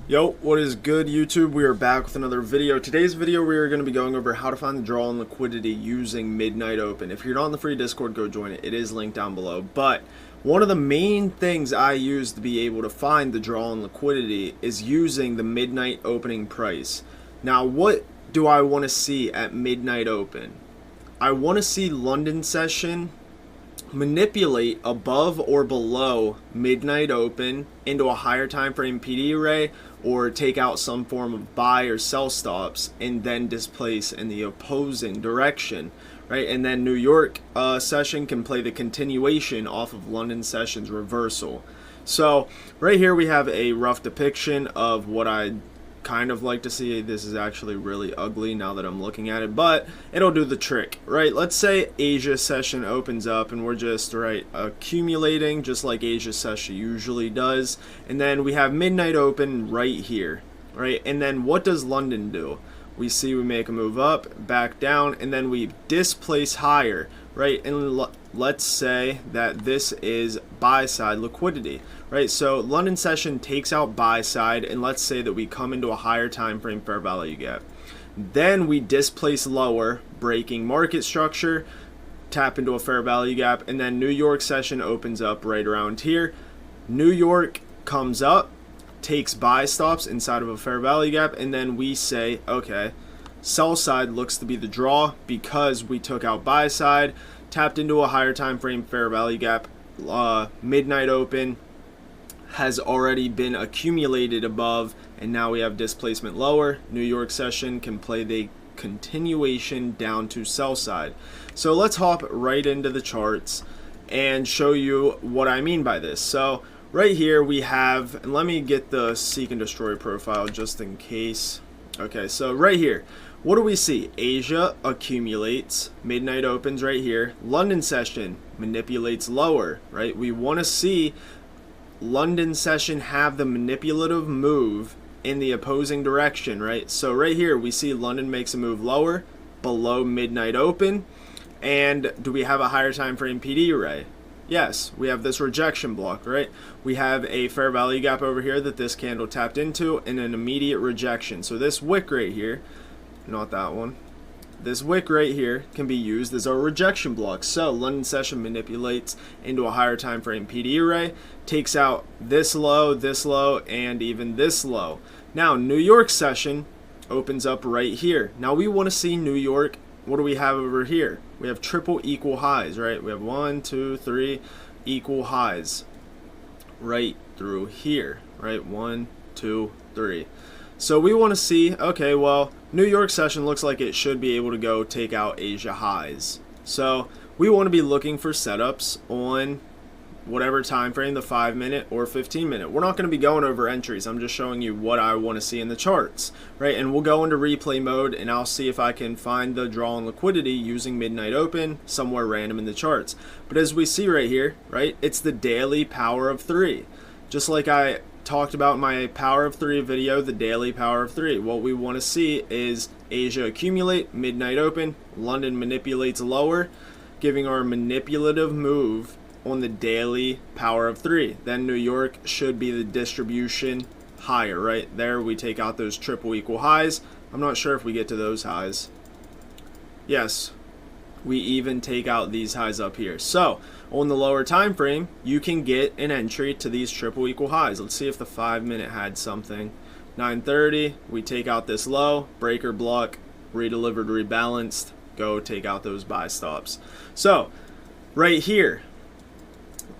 Yo, what is good, YouTube? We are back with another video. Today's video we are going to be going over how to find the draw on liquidity using Midnight Open. If you're not in the free Discord, go join it. It is linked down below. But one of the main things I use to be able to find the draw on liquidity is using the midnight opening price. Now, what do I want to see at midnight open? I want to see London session manipulate above or below midnight open into a higher time frame PD array, or take out some form of buy or sell stops and then displace in the opposing direction, right? And then New York session can play the continuation off of London session's reversal. So right here we have a rough depiction of what I kind of like to see. This is actually really ugly now that I'm looking at it, but it'll do the trick, right? Let's say Asia session opens up and we're just accumulating just like Asia session usually does, and then we have midnight open right here, right? And then what does London do? We see we make a move up, back down, and then we displace higher, right? And let's say that this is buy side liquidity, right? So London session takes out buy side, and let's say that we come into a higher time frame fair value gap. Then we displace lower, breaking market structure, tap into a fair value gap, and then New York session opens up right around here. New York comes up, takes buy stops inside of a fair value gap, and then we say, okay, sell side looks to be the draw because we took out buy side, tapped into a higher time frame fair value gap. Midnight open has already been accumulated above, and now we have displacement lower. New York session can play the continuation down to sell side. So let's hop right into the charts and show you what I mean by this. So right here we have, and let me get the seek and destroy profile just in case. Okay, so right here, what do we see? Asia accumulates, midnight opens right here. London session manipulates lower, right? We want to see London session have the manipulative move in the opposing direction, right? So right here we see London makes a move lower below midnight open. And do we have a higher time frame PD array? Yes, we have this rejection block, right? We have a fair value gap over here that this candle tapped into, and an immediate rejection. So this wick right here, not that one, this wick right here can be used as our rejection block. So London session manipulates into a higher time frame PD array, takes out this low, and even this low. Now New York session opens up right here. Now we want to see New York. What do we have over here? We have triple equal highs, right? We have 1, 2, 3 equal highs right through here, right? 1, 2, 3. So we want to see, okay, well, New York session looks like it should be able to go take out Asia highs. So we want to be looking for setups on whatever time frame, the 5-minute or 15-minute. We're not going to be going over entries. I'm just showing you what I want to see in the charts, right? And we'll go into replay mode, and I'll see if I can find the draw on liquidity using midnight open somewhere random in the charts. But as we see right here, right, it's the daily power of 3. Just like I talked about in my power of 3 video, the daily power of 3. What we want to see is Asia accumulate, midnight open, London manipulates lower, giving our manipulative move on the daily power of 3. Then New York should be the distribution higher, right? There we take out those triple equal highs. I'm not sure if we get to those highs. Yes, we even take out these highs up here. So on the lower time frame, you can get an entry to these triple equal highs. Let's see if the 5-minute had something. 9:30, we take out this low, breaker block, redelivered, rebalanced, go take out those buy stops. So right here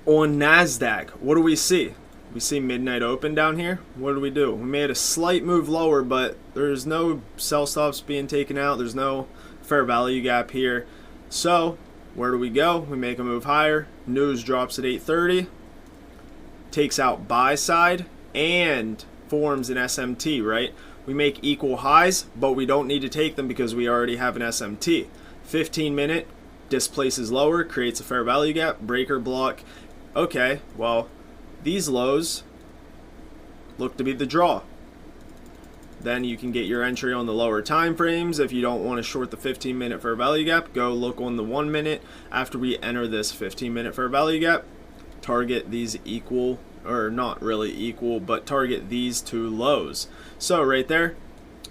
on NASDAQ, what do we see? We see midnight open down here. What do? We made a slight move lower, but there's no sell stops being taken out. There's no fair value gap here. So where do we go? We make a move higher. News drops at 8:30, takes out buy side, and forms an SMT, right? We make equal highs, but we don't need to take them because we already have an SMT. 15-minute displaces lower, creates a fair value gap, breaker block. Okay, well, these lows look to be the draw. Then you can get your entry on the lower time frames. If you don't want to short the 15-minute fair value gap, go look on the 1 minute. After we enter this 15-minute fair value gap, target these equal or not really equal, but target these two lows. So right there,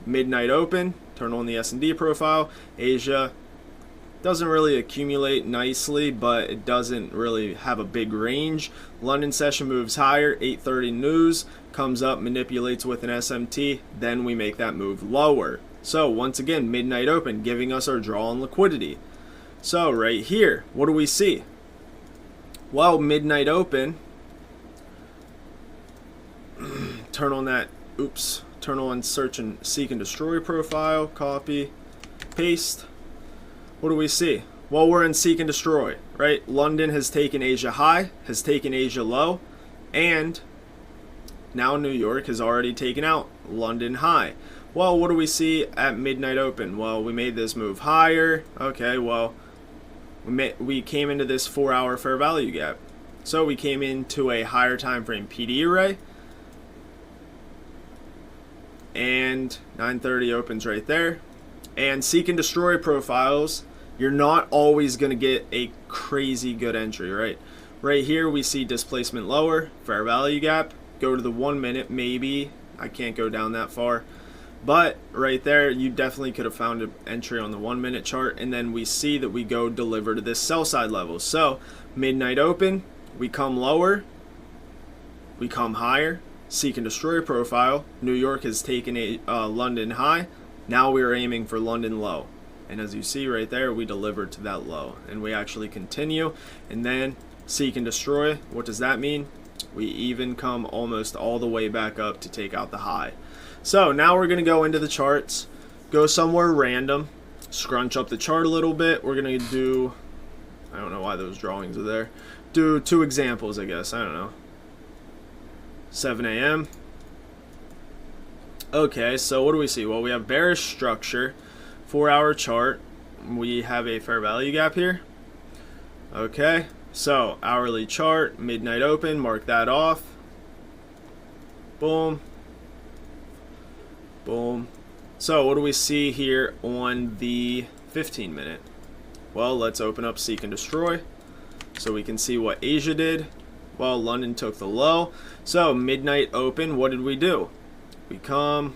midnight open, turn on the S&D profile. Asia doesn't really accumulate nicely, but it doesn't really have a big range. London session moves higher, 8:30 news, comes up, manipulates with an SMT, then we make that move lower. So once again, midnight open, giving us our draw on liquidity. So right here, what do we see? Well, midnight open, turn on that, turn on search and seek and destroy profile, copy, paste. What do we see? Well, we're in seek and destroy, right? London has taken Asia high, has taken Asia low, and now New York has already taken out London high. Well, what do we see at midnight open? Well, we made this move higher. Okay, well, we came into this 4-hour fair value gap. So we came into a higher time frame PD array, and 9:30 opens right there. And seek and destroy profiles, you're not always going to get a crazy good entry, right? Right here we see displacement lower, fair value gap, go to the 1 minute, maybe. I can't go down that far. But right there, you definitely could have found an entry on the 1 minute chart, and then we see that we go deliver to this sell side level. So midnight open, we come lower, we come higher, seek and destroy profile. New York has taken a London high. Now we are aiming for London low. And as you see right there, we delivered to that low. And we actually continue. And then seek and destroy. What does that mean? We even come almost all the way back up to take out the high. So now we're going to go into the charts. Go somewhere random. Scrunch up the chart a little bit. We're going to do, I don't know why those drawings are there. Do 2 examples, I guess. I don't know. 7 a.m. Okay, so what do we see? Well, we have bearish structure, 4-hour chart. We have a fair value gap here. Okay, so hourly chart, midnight open, mark that off. Boom. Boom. So what do we see here on the 15 minute? Well, let's open up seek and destroy so we can see what Asia did. Well, London took the low. So midnight open, what did we do? We kind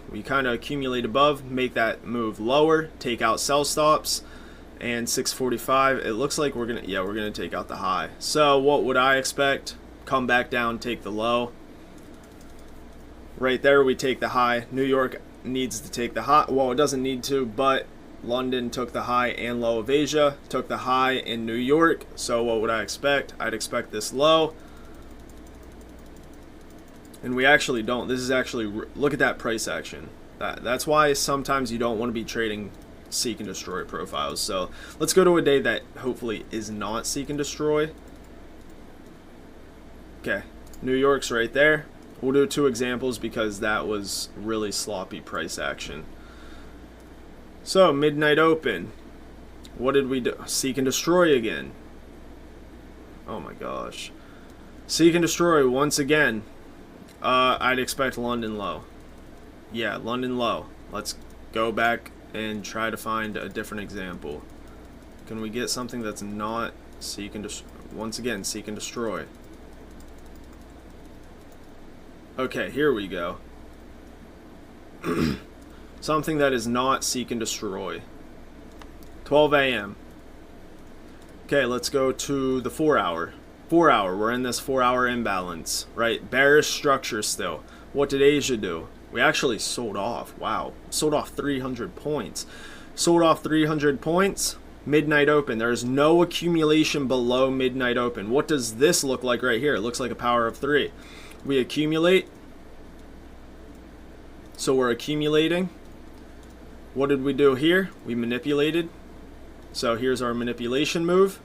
of accumulate above, make that move lower, take out sell stops, and 645, it looks like we're gonna take out the high. So what would I expect? Come back down, take the low. Right there we take the high. New York needs to take the high. Well, it doesn't need to, but London took the high and low of Asia, took the high in New York. So what would I expect? I'd expect this low. And we actually don't. This is actually, look at that price action. That's why sometimes you don't want to be trading seek and destroy profiles. So let's go to a day that hopefully is not seek and destroy. Okay, New York's right there. We'll do 2 examples because that was really sloppy price action. So midnight open. What did we do? Seek and destroy again. Oh my gosh. Seek and destroy once again. I'd expect London low. Yeah, London low. Let's go back and try to find a different example. Can we get something that's not seek and destroy? Once again, seek and destroy. Okay, here we go. Something that is not seek and destroy. 12 a.m. Okay, let's go to the 4-hour. 4-hour, we're in this 4-hour imbalance, right? Bearish structure still. What did Asia do? We actually sold off. Wow, sold off 300 points. Sold off 300 points. Midnight open. There's no accumulation below midnight open. What does this look like right here? It looks like a power of 3. We accumulate. So we're accumulating. What did we do here? We manipulated. So here's our manipulation move.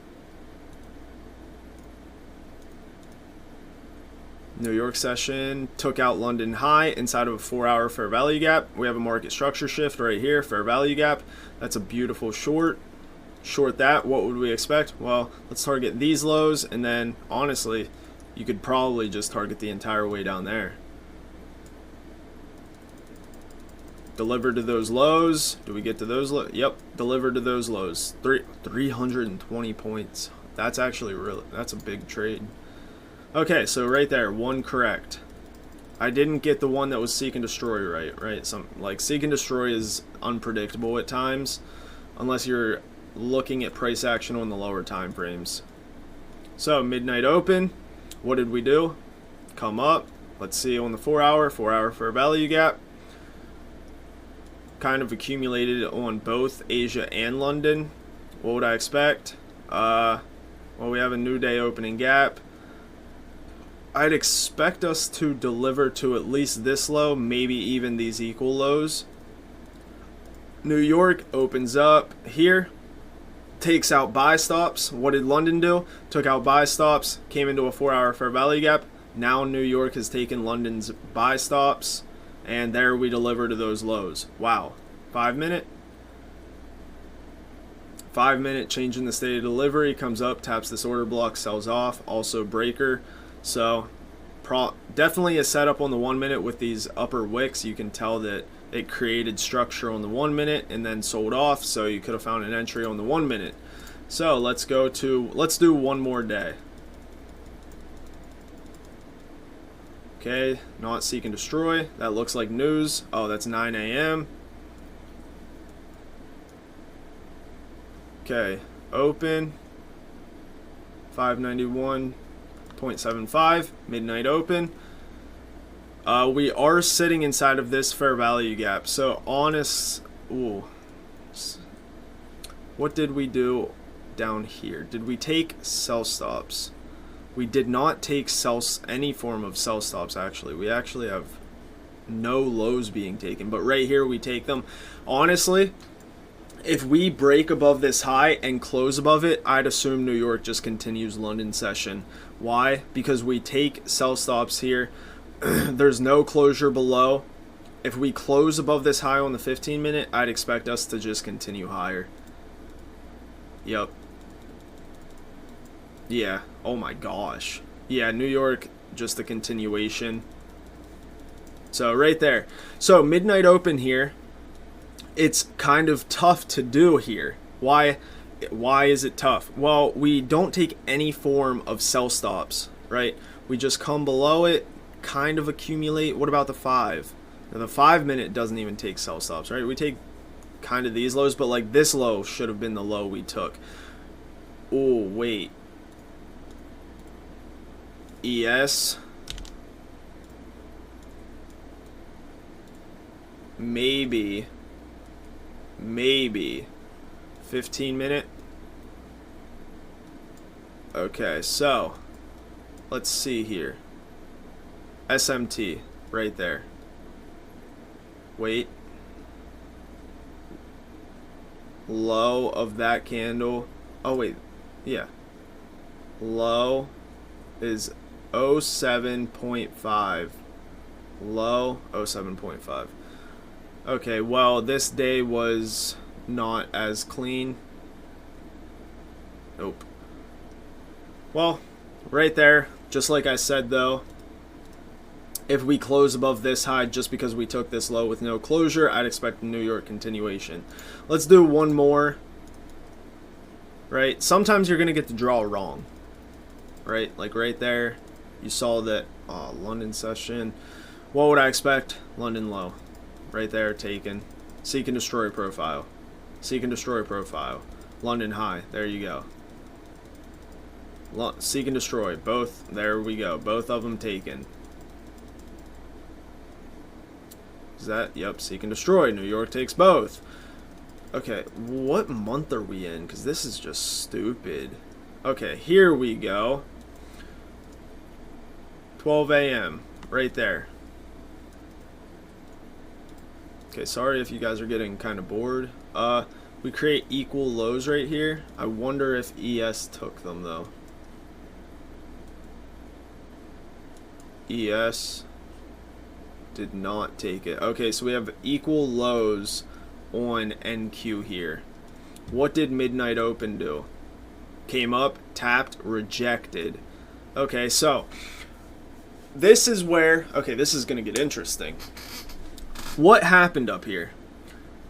New York session took out London high inside of a 4-hour fair value gap. We have a market structure shift right here, fair value gap. That's a beautiful short. Short that. What would we expect? Well, let's target these lows, and then honestly, you could probably just target the entire way down there. Deliver to those lows. Do we get to those lows? Yep, deliver to those lows. 320 points. That's actually really, that's a big trade. Okay, so right there, one correct. I didn't get the one that was seek and destroy right? Some like seek and destroy is unpredictable at times, unless you're looking at price action on the lower time frames. So midnight open, what did we do? Come up. Let's see on the 4 hour fair value gap. Kind of accumulated on both Asia and London. What would I expect? Well, we have a new day opening gap. I'd expect us to deliver to at least this low, maybe even these equal lows. New York opens up here, takes out buy stops. What did London do? Took out buy stops, came into a 4 hour fair value gap. Now New York has taken London's buy stops, and there we deliver to those lows. Wow. 5 minute. 5 minute change in the state of delivery, comes up, taps this order block, sells off, also breaker. So definitely a setup on the 1 minute with these upper wicks. You can tell that it created structure on the 1 minute and then sold off, so you could have found an entry on the 1 minute. So let's do one more day. Okay, not seek and destroy. That looks like news. Oh, that's 9 a.m. Okay, open 591.75, midnight open. We are sitting inside of this fair value gap. So what did we do down here? Did we take sell stops? We did not take any form of sell stops, actually. We actually have no lows being taken, but right here we take them. Honestly, if we break above this high and close above it, I'd assume New York just continues London session. Why? Because we take sell stops here. There's no closure below. If we close above this high on the 15 minute, I'd expect us to just continue higher. Yep. Yeah. Oh my gosh. Yeah, New York, just a continuation. So right there. So midnight open here. It's kind of tough to do here. Why is it tough? Well, we don't take any form of sell stops, right? We just come below it, kind of accumulate. What about the 5? Now, the 5 minute doesn't even take sell stops, right? We take kind of these lows, but like this low should have been the low we took. Oh, wait. ES. Maybe 15 minute. Okay, so let's see here. SMT right there. Wait. Low of that candle. Oh wait. Yeah. Low is 07.5. Low 07.5. Okay, well, this day was not as clean. Nope. Well, right there, just like I said though, if we close above this high just because we took this low with no closure, I'd expect a New York continuation. Let's do one more. Right? Sometimes you're going to get the draw wrong. Right? Like right there, you saw that London session. What would I expect? London low. Right there, taken. Seek and destroy profile. Seek and destroy profile. London high. There you go. Seek and destroy. Both. There we go. Both of them taken. Is that? Yep. Seek and destroy. New York takes both. Okay. What month are we in? Because this is just stupid. Okay. Here we go. 12 a.m. Right there. Okay, sorry if you guys are getting kind of bored. We create equal lows right here. I wonder if ES took them though. ES did not take it. Okay, so we have equal lows on NQ here. What did midnight open do? Came up, tapped, rejected. Okay, so this is where, okay, this is going to get interesting. What happened up here?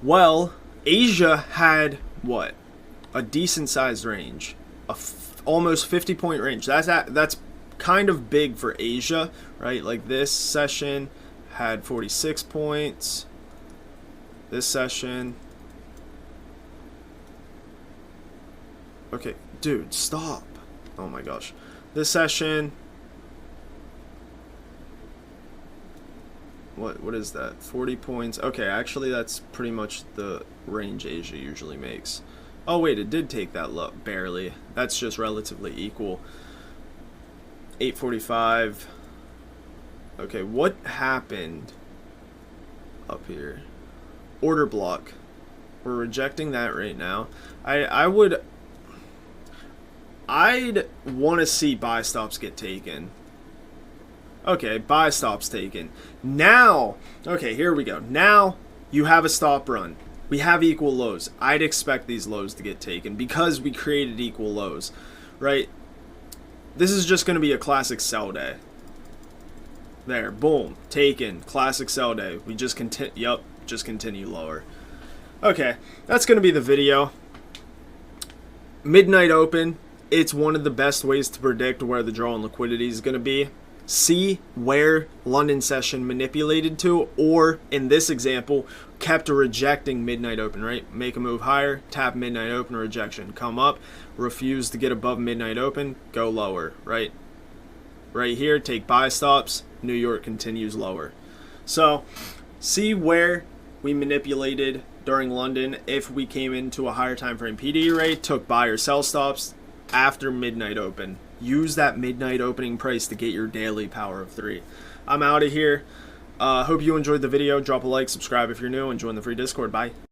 Well, Asia had what? A decent sized range, almost 50-point range. That's kind of big for Asia, right? Like this session had 46 points. This session. Okay, dude, stop. Oh my gosh. This session. What is that? 40 points. Okay, actually that's pretty much the range Asia usually makes. Oh wait, it did take that low, barely. That's just relatively equal. 845. Okay, what happened up here? Order block. We're rejecting that right now. I'd want to see buy stops get taken. Okay, buy stops taken. Now, okay, here we go. Now you have a stop run. We have equal lows. I'd expect these lows to get taken because we created equal lows, right? This is just going to be a classic sell day. There, boom, taken. Classic sell day. We just continue. Yep, just continue lower. Okay, that's going to be the video. Midnight open. It's one of the best ways to predict where the draw on liquidity is going to be. See where London session manipulated to, or in this example, kept rejecting midnight open, right? Make a move higher, tap midnight open, rejection. Come up, refuse to get above midnight open, go lower, right? Right here, take buy stops, New York continues lower. So, see where we manipulated during London if we came into a higher time frame PD rate, took buy or sell stops after midnight open. Use that midnight opening price to get your daily power of 3. I'm out of here. Hope you enjoyed the video. Drop a like, subscribe if you're new, and join the free Discord. Bye.